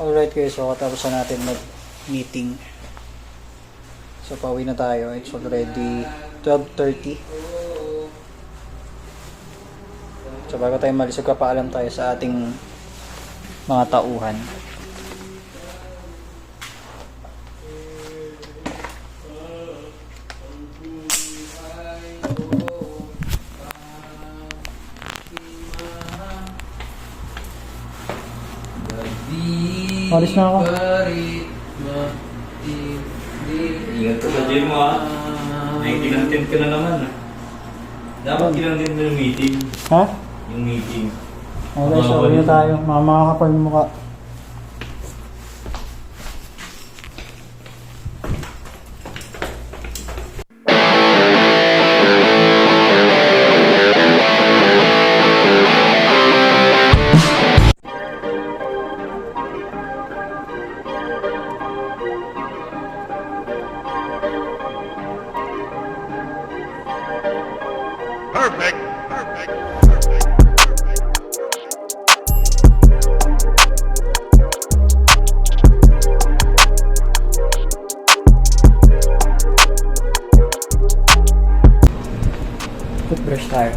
Alright guys, so katapos na natin mag-meeting. So pauwi na tayo. It's already 12:30. So bago tayo malis, magpapaalam tayo sa ating mga tauhan. Alis na ako. Ingat ka sa gym mo ha. Nakikilantin ka na naman ha. Dapat kilantin mo yung meeting. Ha? Yung meeting. Okay, so uwi na tayo. Makakapal mo mukha. Perfect. Perfect. Toothbrush tayo.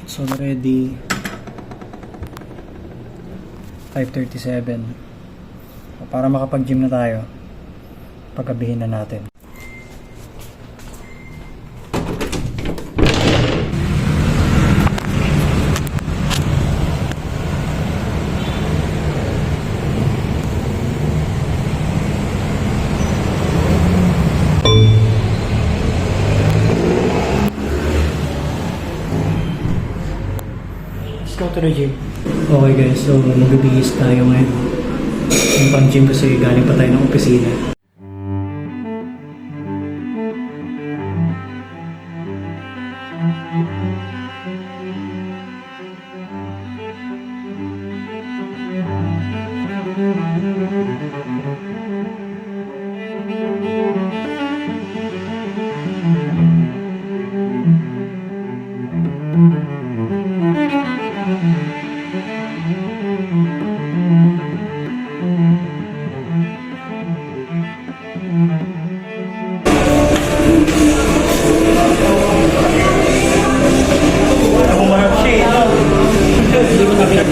So already 5:37. Para makapag-gym na tayo, paggabihin na natin. Let's go to the gym. Okay guys, so mag-bihis tayo ngayon. Yung pang-gym kasi galing pa tayo ng opisina.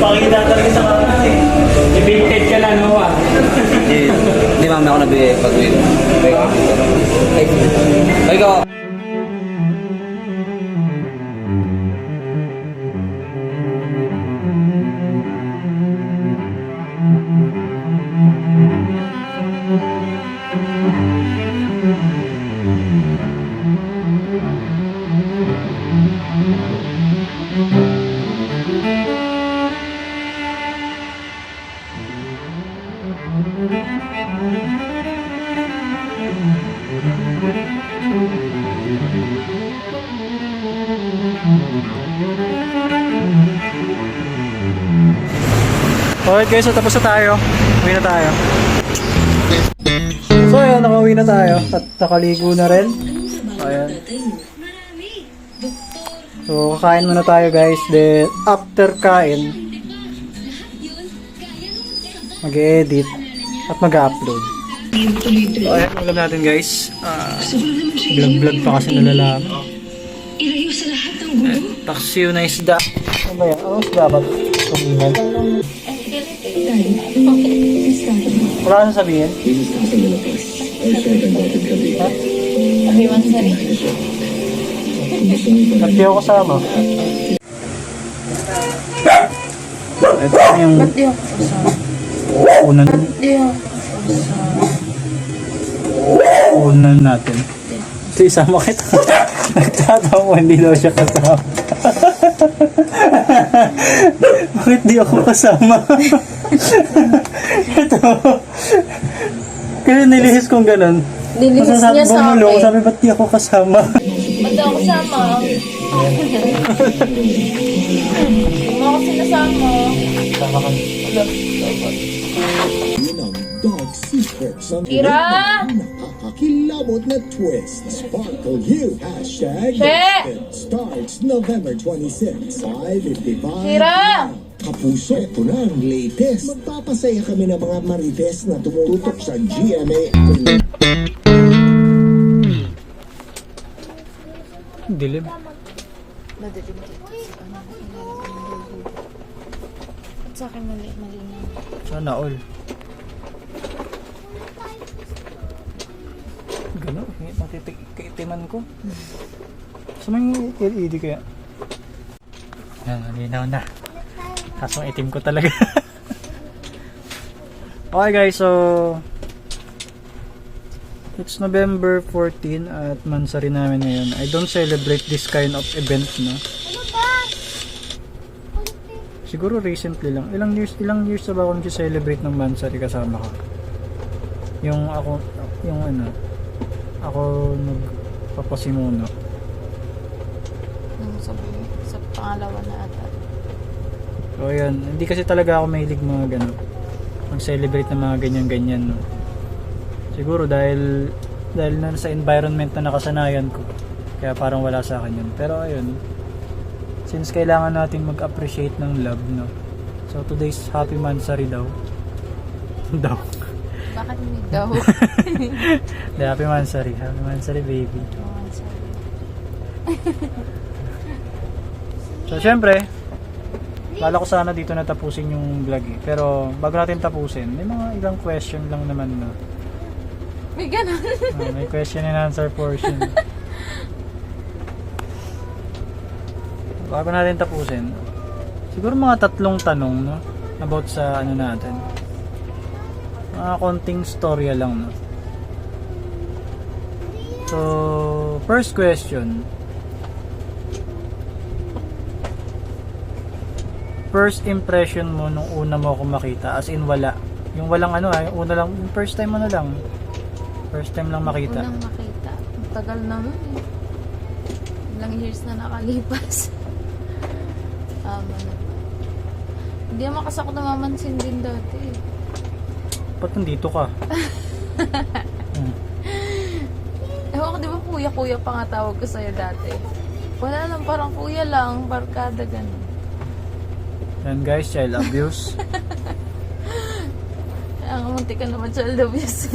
Pakita talaga sa kanila eh. Debated ka lang, no? Hindi mami ako nabigay pag-uwi. Ay, ikaw. Alright guys, so tapos na tayo. Uwi na tayo. So ayun, nakauwi na tayo. At nakaligo na rin. Ayan. So kakain muna tayo guys. Then after kain, mag-edit at mag-upload. So ayan, ulam natin guys. Vlog-vlog pa kasi nalalaman. Ilayo sa lahat ng gulo. Taksiyo na isda. Ano ba yan? Anong isda ba? Tumingan. Wala ka sasabihin? Ha? Everyone sorry. Ba't di ako kasama? Ito yung Ba't di ako kasama? unan, Ba't di ako kasama? unan natin. Ito isama kita. Nagtatawa, hindi daw siya kasama. Bakit di ako kasama? Ito. Kaya nilihis kong ganun. Nilihis niya sa Bumulong, akin. sabi ba't di ako kasama? Ba't di ako kasama? Hindi mo ako sinasama. Sama ka. ng Dog Secrets ang Kira! nakakakilabot na twist. Sparkle You. Hashtag She! It starts November 26, 5:55. Kira! Kapuso, ito na ang latest. Magpapasaya kami ng mga marites na tumututok sa GMA. Dilim. Madilim dito. At sa akin mali na. Sana all. Gano'n, matitikiman ko. Sa mga LED kaya? Nalinaw na. Kaso itim ko talaga. Okay guys, so it's November 14 at mansari namin ngayon. I don't celebrate this kind of event, no? Siguro recently lang. Ilang years na ba ako nag-celebrate ng mansari kasama ko? Ako nagpapasimuno. Sa pangalawa na ata. So yun, hindi kasi talaga ako mahilig mga gano'n. Mag-celebrate ng mga ganyan-ganyan, no? Siguro dahil na sa environment na nakasanayan ko. Kaya parang wala sa akin yun. Pero ayun, since kailangan natin mag-appreciate ng love, no? So today's happy mansari daw. Daw. Bakit may daw? The happy mansari. Happy mansari, baby. So syempre, bala ko sana dito na tapusin yung vlog eh. Pero bago natin tapusin, may mga ilang question lang naman, no? May ganun. May question and answer portion. Bago natin tapusin, siguro mga 3 tanong, no? About sa ano natin. Mga konting storya lang, no? So, first question. First impression mo nung una mo ako makita, as in wala. Yung walang ano, yung una lang, yung first time ano lang. First time lang makita. Unang makita. Ang tagal na nun eh. Ilang years na nakalipas. Hindi naman kasi ako namamansin din dati eh. Ba't nandito ka? Ewan ko, di ba kuya-kuya pa nga tawag ko sa'yo dati? Wala lang, parang kuya lang, barkada ganun. Yan guys, child abuse. Ang munti ka naman child abuse.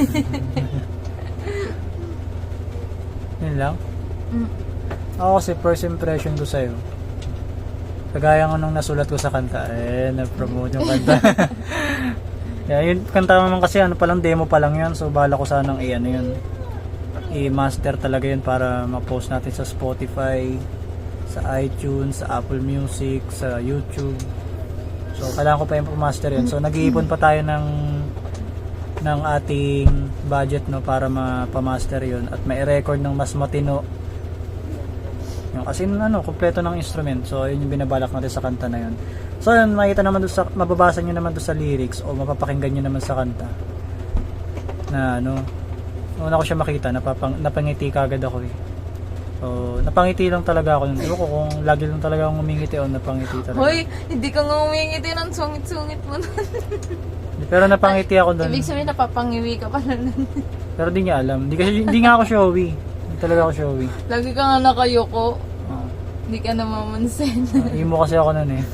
Yun lang. Ako kasi first impression ko sa'yo, kagaya nga nung nasulat ko sa kanta, na-promote yung kanta. Yeah, yung kanta naman kasi ano palang demo pa lang yun, so bala ko sanang i-master talaga yun para ma-post natin sa Spotify, sa iTunes, sa Apple Music, sa YouTube. So kailangan ko pa yung master yun. So nag-iipon pa tayo ng ating budget, no, para ma-master yun at mai-record ng mas matino. Yung kasi kompleto ng instrument. So yun yung binabalak natin sa kanta na yun. So yun, makita naman doon sa, mababasa nyo naman doon sa lyrics o mapapakinggan nyo naman sa kanta na una ko siya makita, napangiti kagad ako eh. So napangiti lang talaga ako. Ewan ko kung lagi lang talaga akong umingiti o napangiti talaga. Hoy, hindi ka nga umingiti ng sungit-sungit mo nun. Pero napangiti ako doon. Ibig sabihin napapangiwi ka pa nun. Pero di niya alam. Hindi nga ako showy. Hindi talaga ako showy. Lagi ka nga nakayoko. Hindi ka namamansin. Imo kasi ako nun eh.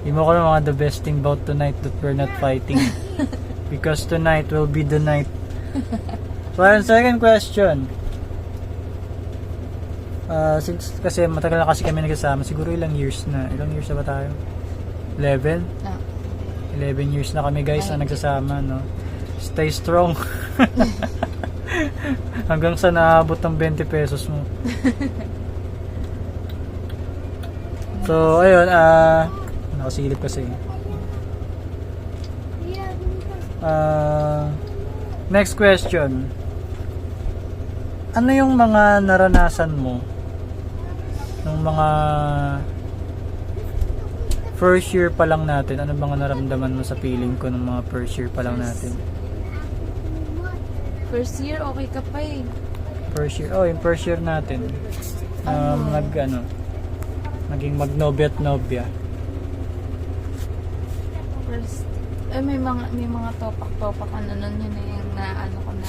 Imo ko ng mga the best thing about tonight that we're not fighting. Because tonight will be the night. So ayun, second question. Since kasi matagal na kasi kami nagkasama, siguro ilang years na ba tayo? 11? 11 years na kami guys na nagsasama, no? Stay strong. Hanggang sa naabot ng 20 pesos mo. So ayun, nakasilip kasi. Next question. Ano yung mga naranasan mo nung mga first year pa lang natin? Ano mga naramdaman mo sa feeling ko nung mga first year pa lang natin? First year, okay ka pa eh. First year, yung first year natin. naging magnobya at nobya. First, may mga topak-topak ano nun yun eh, yung naano ko na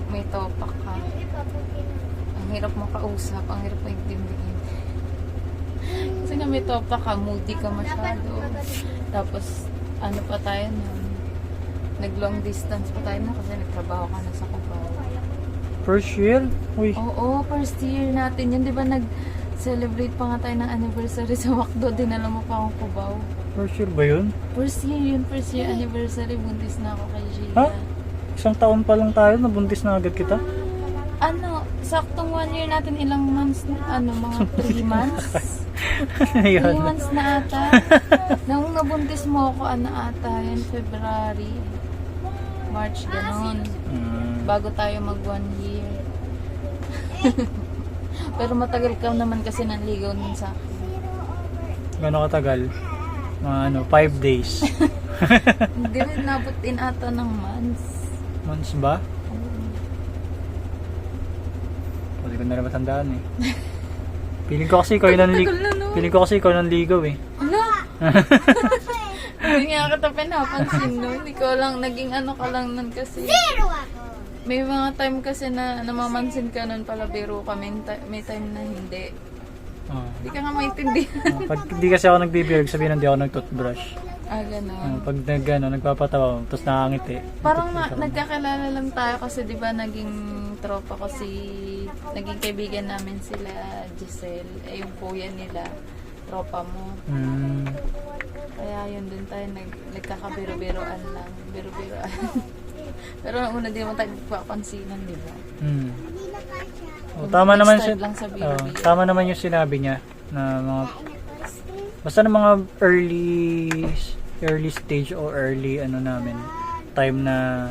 may topak ka. Ang hirap mo kausap, ang hirap mo intindihin. Kasi nga may topak ka, moody ka masyado. Tapos, ano pa tayo nun? Nag-long distance pa tayo na kasi nagtrabaho ka na sa Cubao. First year? Uy, Oo, first year natin yun. Di ba nag-celebrate pa nga tayo ng anniversary sa Macdo? Dinala mo pa akong Cubao. first year ba yun? First year yun, first year anniversary. Buntis na ako kay Gia. Ha? Isang taon pa lang tayo, nabuntis na agad kita? Ano, saktong 1 year natin, ilang months na, mga 3 months? 3 Ayun. months na ata. Nung nabuntis mo ako, ata, yun, February. March, ganon. Bago tayo mag 1 year. Pero matagal ka naman kasi nanligaw nun sa akin. Gano'ng katagal? Mga 5 days. Hindi rin nabot din ata ng months. Months ba? Hindi ko na rin matandaan eh. Piling ko kasi ikaw yung nanligaw. Tagal na, no? Piling ko kasi ikaw nanligaw eh. Ano? Hindi nga kita pinapansin nun. Ikaw lang, naging ano ka lang nun kasi. May mga time kasi na namamansin ka nun pala, biro ka. May time na hindi. Oh. Hindi ka nga maintindihan. Pag hindi kasi ako nagbibigay, sabihin hindi ako nag-toothbrush. Ganon. Pag nagpapatawa, tapos nakangiti. Parang nagkakilala lang tayo kasi di ba naging tropa ko naging kaibigan namin sila Giselle. Yung kuya nila, tropa mo. Kaya yun din tayo nagkakabiro-biroan lang. Biro-biroan. Pero ang una di naman tayo nagpapansinan, di ba? Tama naman Start lang sa biro-biro. tama naman yung sinabi niya na mga basta ng mga early stage o early namin time na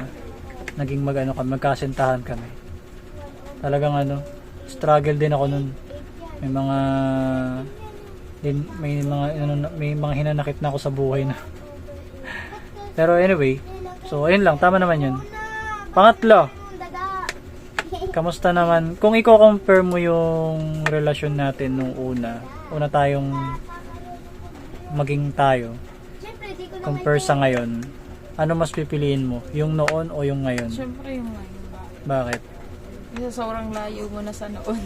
naging magkasintahan kami. Talagang struggle din ako nun. May mga hinanakit na ako sa buhay na. Pero anyway, so ayun lang, tama naman yun. Pangatlo, kamusta naman kung i-compare mo yung relasyon natin nung una tayong maging tayo compare sa ngayon, ano mas pipiliin mo? Yung noon o yung ngayon? Siyempre yung ngayon. Bakit? Kasi sobrang layo mo na sa noon.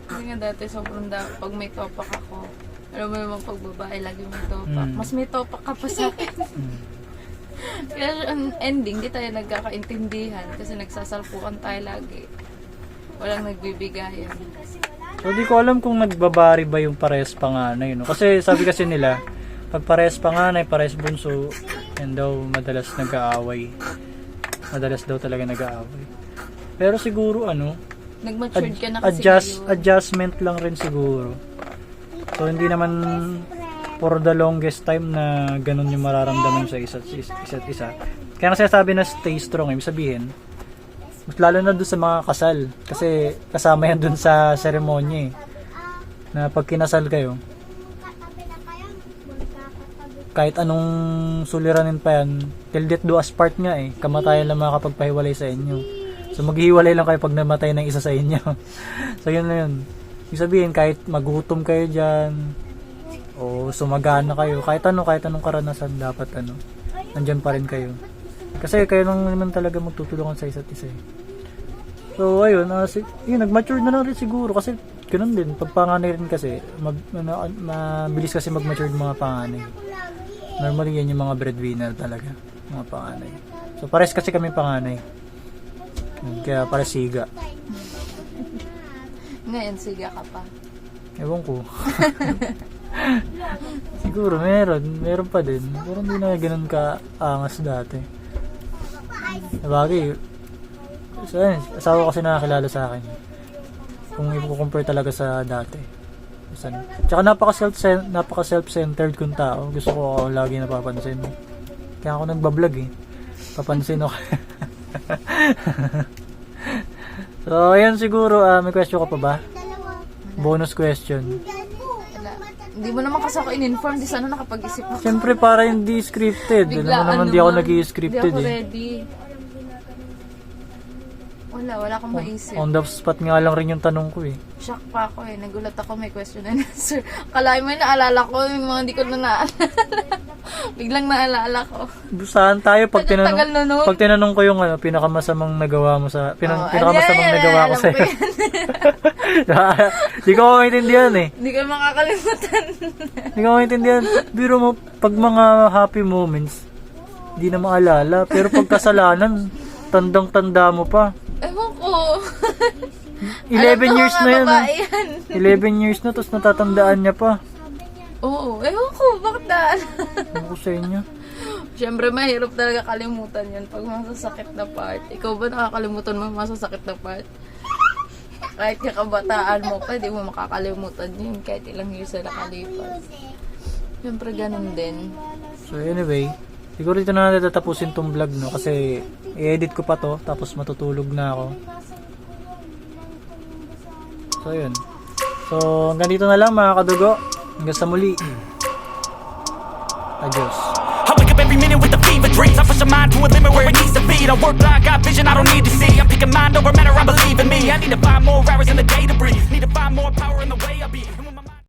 Kasi nga dati sobrang pag may topak ako, alam mo naman pag babae lagi may topak. Mas may topak ka pa sa akin. Kaya ang ending, di tayo nagkakaintindihan kasi nagsasalpukan tayo lagi. Walang nagbibigayan. So di ko alam kung nagbabari ba yung parehas panganay, no? Kasi sabi kasi nila, pag parehas panganay, parehas bunso, yan daw madalas nag-aaway. Madalas daw talaga nag-aaway. Pero siguro Nag-matured ka na kasi ngayon. adjustment lang rin siguro. So hindi naman for the longest time na ganun yung mararamdaman sa isa't isa. Kaya kasi sabi na stay strong, ibig sabihin, mas lalo na doon sa mga kasal. Kasi kasama yan doon sa seremonya na pag kinasal kayo, kahit anong suliranin pa yan, till death do us part nga kamatayan lang makakapagpahiwalay sa inyo. So maghihiwalay lang kayo pag namatay ng isa sa inyo. So yun na yun. Ibig sabihin, kahit magutom kayo dyan, o sumagana kayo, kahit anong karanasan dapat nandyan pa rin kayo. Kasi kayo lang naman talaga magtutulungan sa isa't isa. So ayun, nag-mature na lang rin siguro kasi ganun din, pag panganay rin kasi mabilis kasi mag-mature yung mga panganay. Normally yan yung mga breadwinner talaga, mga panganay. So pares kasi kami panganay. Kaya pares siga. Ngayon, siga ka pa. Ewan ko. Siguro meron pa din. Pero hindi na ganun ka-angas dati. Sabagay, asawa kasi nakakilala sa akin. Kung i-compare talaga sa dati. Tsaka napaka self-centered kong tao. Gusto ko ako lagi napapansin. Kaya ako nagbablog Papansin ako. So, ayan siguro. May question ka pa ba? Bonus question. Wala. Hindi mo naman kasi ako in-inform. Di sana nakapag-isip ako. Siyempre para hindi scripted. Alam mo naman di ako nag-i-scripted Hindi ako ready. Wala Wala akong maisip. On the spot nga lang rin yung tanong ko eh. Shock pa ako eh. Nagulat ako, may question and answer. Akalain mo yung naalala ko, yung mga hindi ko na naalala. Biglang naalala ko. Saan tayo pag Tagal na nun. pag tinanong ko yung pinakamasamang nagawa mo sa pinakamasamang ayan, nagawa ko alam sa ko yan. Hindi ko maintindihan eh. Hindi ko makakalimutan. Hindi ko maintindihan. Biro mo pag mga happy moments hindi na maalala, pero pag kasalanan tandang-tanda mo pa. Ewan ko. 11 years na yan. Babae Eh. yan. 11 years na tapos natatandaan niya pa. Oo, ewan ko. Bakit naalala? Ano ko sa inyo? Siyempre, mahirap talaga kalimutan yun pag masasakit na part. Ikaw ba nakakalimutan mo masasakit na part? Kahit kakabataan mo pa, di mo makakalimutan yun kahit ilang years na nakalipas. Siyempre, ganun din. So anyway, siguro dito na natin tatapusin tong vlog no kasi i-edit ko pa to tapos matutulog na ako. So yun. So hanggang dito na lang mga kadugo. Hanggang sa muli. Adios. I wake up every minute with the fever dreams. I push my mind to a limit where it needs to be. I work blind, got vision I don't need to see. I'm picking mind over matter, I believe in me.